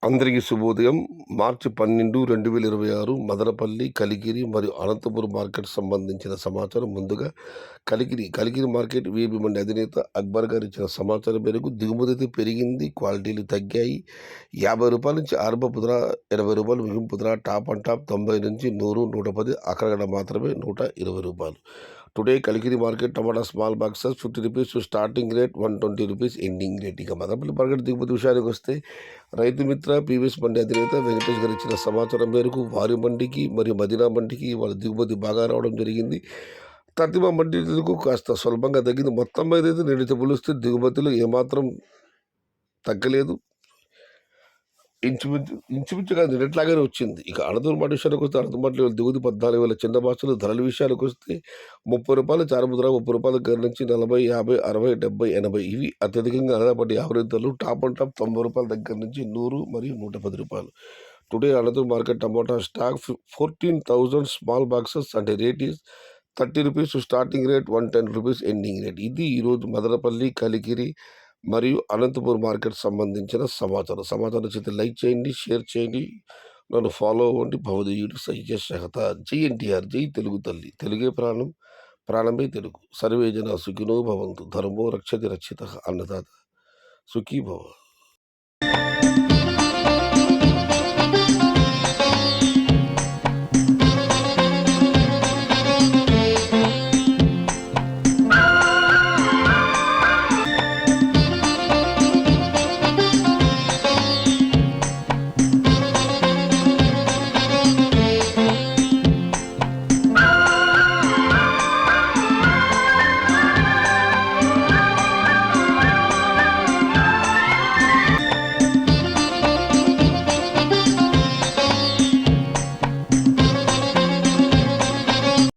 అందరికీ శుభోదయం. మార్చి 12, 2026 మదనపల్లి, కలికిరి మరియు అనంతపురం మార్కెట్ సంబంధించిన సమాచారం. ముందుగా కలికిరి మార్కెట్ వీఐపీ మండి అధినేత అక్బర్ గారు ఇచ్చిన సమాచారం మేరకు దిగుమతి అయితే పెరిగింది, క్వాలిటీలు తగ్గాయి. రూ. 50 నుంచి ఆరంభపు ధర రూ. 80, ముగింపు ధర టాప్ అండ్ టాప్ 90 నుంచి 100, 110, అక్కడక్కడ మాత్రమే రూ. 120. టుడే కలికిరి మార్కెట్ టమాటా small boxes ₹50 starting rate, ₹120 ending rate. ఇక మదనపల్లి మార్కెట్ దిగుమతి విషయానికి వస్తే రైతు మిత్ర పీవీఎస్ మండి అధినేత వెంకటేష్ గారు ఇచ్చిన సమాచారం మేరకు వారి మండికి మరియు మదీనా మండికి వాళ్ళ దిగుమతి బాగా రావడం జరిగింది. తతిమ మండిలకు కాస్త స్వల్పంగా తగ్గింది. మొత్తం మీద అయితే నేనైతే పోలిస్తే దిగుమతిలో ఏమాత్రం తగ్గలేదు. ఇంచుమించుగా నిన్నట్లాగానే వచ్చింది. ఇక అనంతపురం మాట విషయానికి వస్తే అనంతపురం మాటలో దిగుమతి 14,000 చిన్న బాక్సులు. ధరల విషయానికి వస్తే ₹30 చారుపు ధర, ₹30 దగ్గర నుంచి 40, 50, 60, 70, 80 ఇవి అత్యధికంగా ఆధారపడి యావరేజ్ ధరలు. టాప్ అండ్ టాప్ ₹90 దగ్గర నుంచి 100 మరియు ₹110. Today Anantapuram market tomato stock 14,000 small boxes అంటే rate is ₹30 starting rate, ₹110 ending rate. ఇది ఈరోజు మదనపల్లి, కలికిరి మరియు అనంతపురం మార్కెట్ సంబంధించిన సమాచారం నచ్చితే లైక్ చేయండి, షేర్ చేయండి, నన్ను ఫాలో అవ్వండి. భవదీయుడు సహత. జై ఎన్టీఆర్, జై తెలుగు తల్లి. తెలుగే ప్రాణం, ప్రాణమే తెలుగు. సర్వే జన సుఖినో భవంతు. ధర్మో రక్షతి రక్షిత. అన్నదాత సుఖీ భవ.